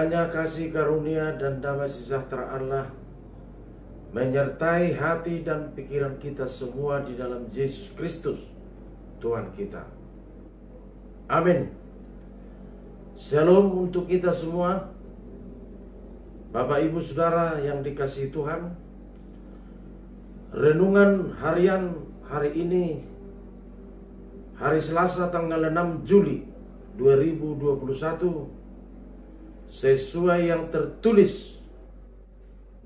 Kiranya kasih karunia dan damai sejahtera Allah menyertai hati dan pikiran kita semua di dalam Yesus Kristus Tuhan kita. Amin. Shalom untuk kita semua, Bapak Ibu Saudara yang dikasihi Tuhan. Renungan harian hari ini, hari Selasa tanggal 6 Juli 2021, sesuai yang tertulis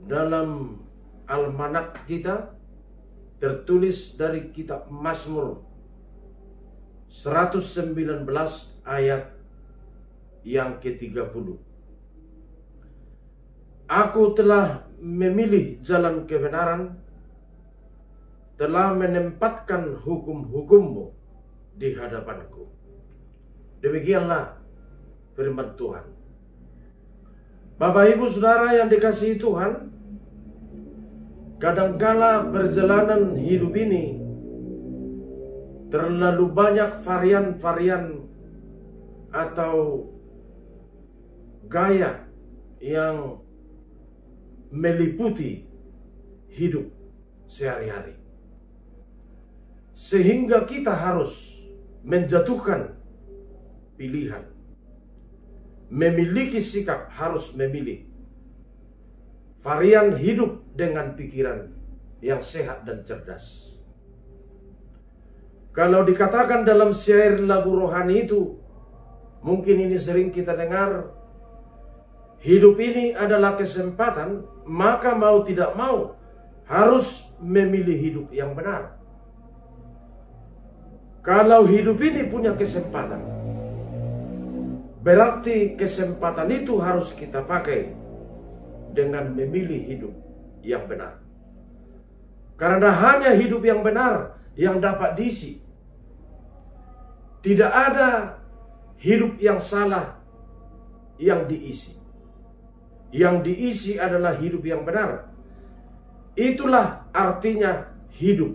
dalam almanak kita, tertulis dari kitab Mazmur 119 ayat yang ke-30. Aku telah memilih jalan kebenaran, telah menempatkan hukum-hukum-Mu di hadapanku. Demikianlah firman Tuhan. Bapak Ibu Saudara yang dikasihi Tuhan, kadangkala perjalanan hidup ini terlalu banyak varian-varian atau gaya yang meliputi hidup sehari-hari, sehingga kita harus menjatuhkan pilihan, memiliki sikap, harus memilih varian hidup dengan pikiran yang sehat dan cerdas. Kalau dikatakan dalam syair lagu rohani itu, mungkin ini sering kita dengar, hidup ini adalah kesempatan, maka mau tidak mau harus memilih hidup yang benar. Kalau hidup ini punya kesempatan, berarti kesempatan itu harus kita pakai dengan memilih hidup yang benar. Karena hanya hidup yang benar yang dapat diisi. Tidak ada hidup yang salah yang diisi. Yang diisi adalah hidup yang benar. Itulah artinya hidup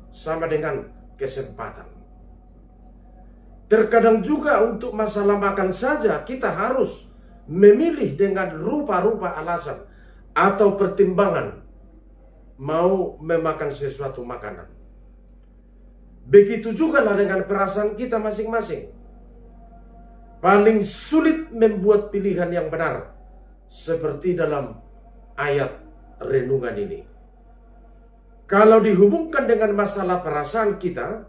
sama dengan kesempatan. Terkadang juga untuk masalah makan saja kita harus memilih dengan rupa-rupa alasan atau pertimbangan mau memakan sesuatu makanan. Begitu juga lah dengan perasaan kita masing-masing. Paling sulit membuat pilihan yang benar, seperti dalam ayat renungan ini. Kalau dihubungkan dengan masalah perasaan kita,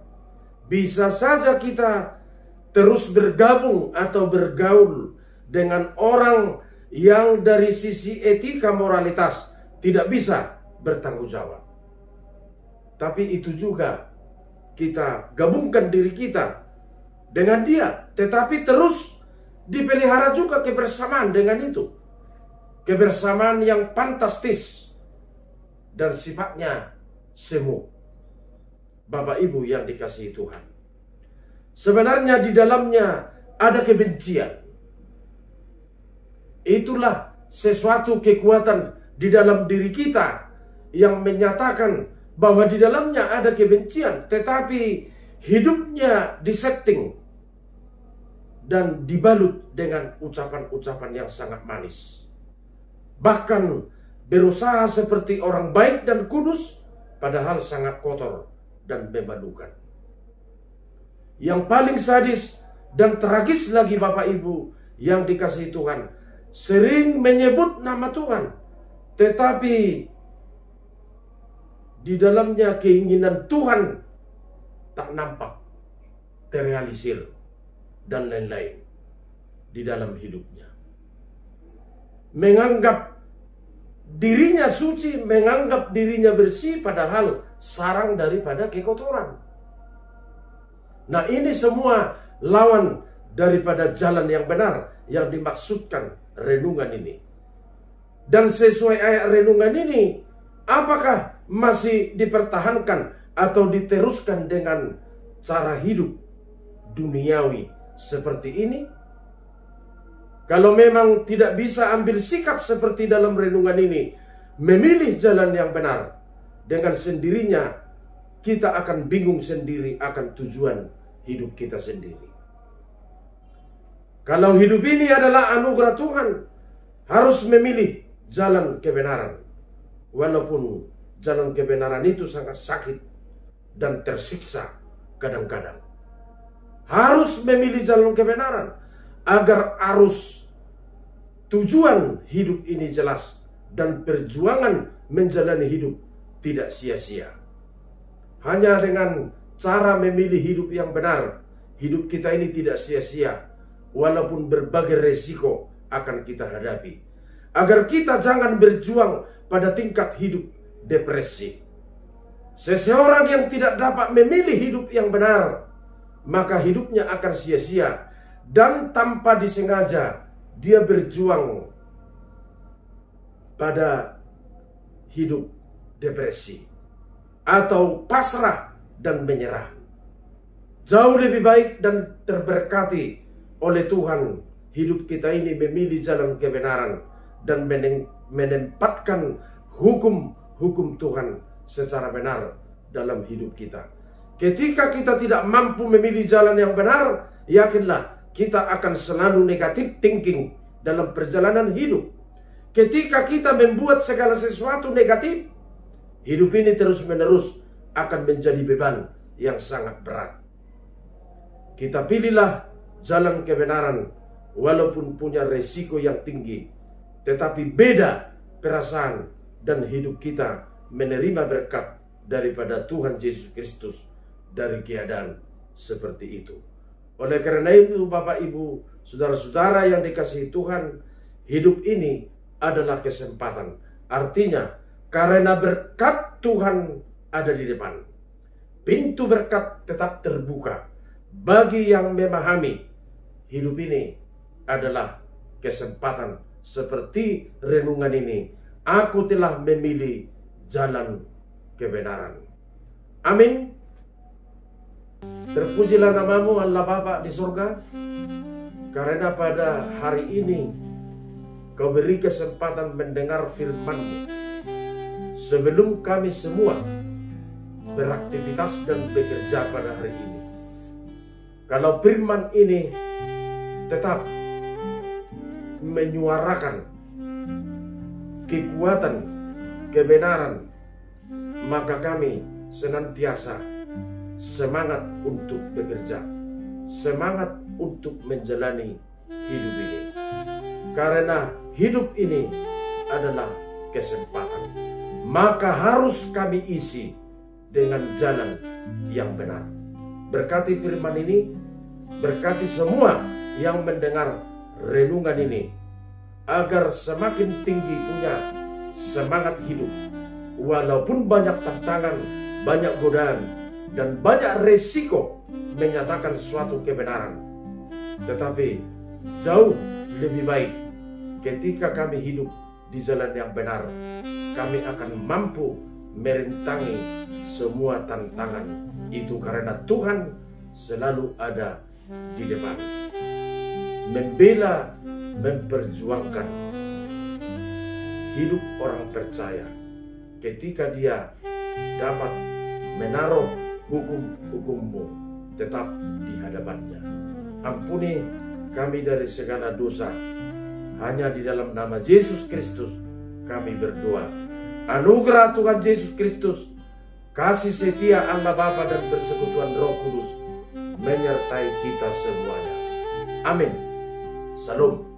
bisa saja kita terus bergabung atau bergaul dengan orang yang dari sisi etika moralitas tidak bisa bertanggung jawab. Tapi itu juga kita gabungkan diri kita dengan dia, tetapi terus dipelihara juga kebersamaan dengan itu. Kebersamaan yang fantastis dan sifatnya semu. Bapak Ibu yang dikasihi Tuhan, sebenarnya di dalamnya ada kebencian. Itulah sesuatu kekuatan di dalam diri kita yang menyatakan bahwa di dalamnya ada kebencian, tetapi hidupnya disetting dan dibalut dengan ucapan-ucapan yang sangat manis. Bahkan berusaha seperti orang baik dan kudus, padahal sangat kotor dan memalukan. Yang paling sadis dan tragis lagi Bapak Ibu yang dikasihi Tuhan, sering menyebut nama Tuhan, tetapi di dalamnya keinginan Tuhan tak nampak terrealisir dan lain-lain di dalam hidupnya. Menganggap dirinya suci, menganggap dirinya bersih, padahal sarang daripada kekotoran. Nah, ini semua lawan daripada jalan yang benar yang dimaksudkan renungan ini. Dan sesuai ayat renungan ini, apakah masih dipertahankan atau diteruskan dengan cara hidup duniawi seperti ini? Kalau memang tidak bisa ambil sikap seperti dalam renungan ini, memilih jalan yang benar, dengan sendirinya kita akan bingung sendiri akan tujuan hidup kita sendiri. Kalau hidup ini adalah anugerah Tuhan, harus memilih jalan kebenaran. Walaupun jalan kebenaran itu sangat sakit dan tersiksa kadang-kadang. Harus memilih jalan kebenaran agar arus tujuan hidup ini jelas dan perjuangan menjalani hidup tidak sia-sia. Hanya dengan cara memilih hidup yang benar, hidup kita ini tidak sia-sia, walaupun berbagai resiko akan kita hadapi. Agar kita jangan berjuang pada tingkat hidup depresi. Seseorang yang tidak dapat memilih hidup yang benar, maka hidupnya akan sia-sia dan tanpa disengaja dia berjuang pada hidup depresi atau pasrah dan menyerah. Jauh lebih baik dan terberkati oleh Tuhan hidup kita ini memilih jalan kebenaran dan menempatkan hukum-hukum Tuhan secara benar dalam hidup kita. Ketika kita tidak mampu memilih jalan yang benar, yakinlah kita akan selalu negatif thinking dalam perjalanan hidup. Ketika kita membuat segala sesuatu negatif, hidup ini terus-menerus akan menjadi beban yang sangat berat. Kita pilihlah jalan kebenaran walaupun punya resiko yang tinggi, tetapi beda perasaan dan hidup kita menerima berkat daripada Tuhan Yesus Kristus dari keadaan seperti itu. Oleh karena itu, Bapak, Ibu, saudara-saudara yang dikasihi Tuhan, hidup ini adalah kesempatan. Artinya, karena berkat Tuhan ada di depan, pintu berkat tetap terbuka bagi yang memahami hidup ini adalah kesempatan. Seperti renungan ini, aku telah memilih jalan kebenaran. Amin. Terpujilah namamu Allah Bapa di surga, karena pada hari ini Kau beri kesempatan mendengar firman-Mu sebelum kami semua beraktivitas dan bekerja pada hari ini. Kalau firman ini tetap menyuarakan kekuatan kebenaran, maka kami senantiasa semangat untuk bekerja, semangat untuk menjalani hidup ini. Karena hidup ini adalah kesempatan, maka harus kami isi dengan jalan yang benar. Berkati firman ini, berkati semua yang mendengar renungan ini, agar semakin tinggi punya semangat hidup. Walaupun banyak tantangan, banyak godaan, dan banyak resiko menyatakan suatu kebenaran, tetapi jauh lebih baik ketika kami hidup di jalan yang benar, kami akan mampu merintangi semua tantangan itu karena Tuhan selalu ada di depan, membela, memperjuangkan hidup orang percaya ketika dia dapat menaruh hukum-hukum-Mu tetap di hadapannya. Ampuni kami dari segala dosa. Hanya di dalam nama Yesus Kristus kami berdoa. Anugerah Tuhan Yesus Kristus, kasih setia Allah Bapa dan persekutuan Roh Kudus menyertai kita semuanya. Amin. Salam.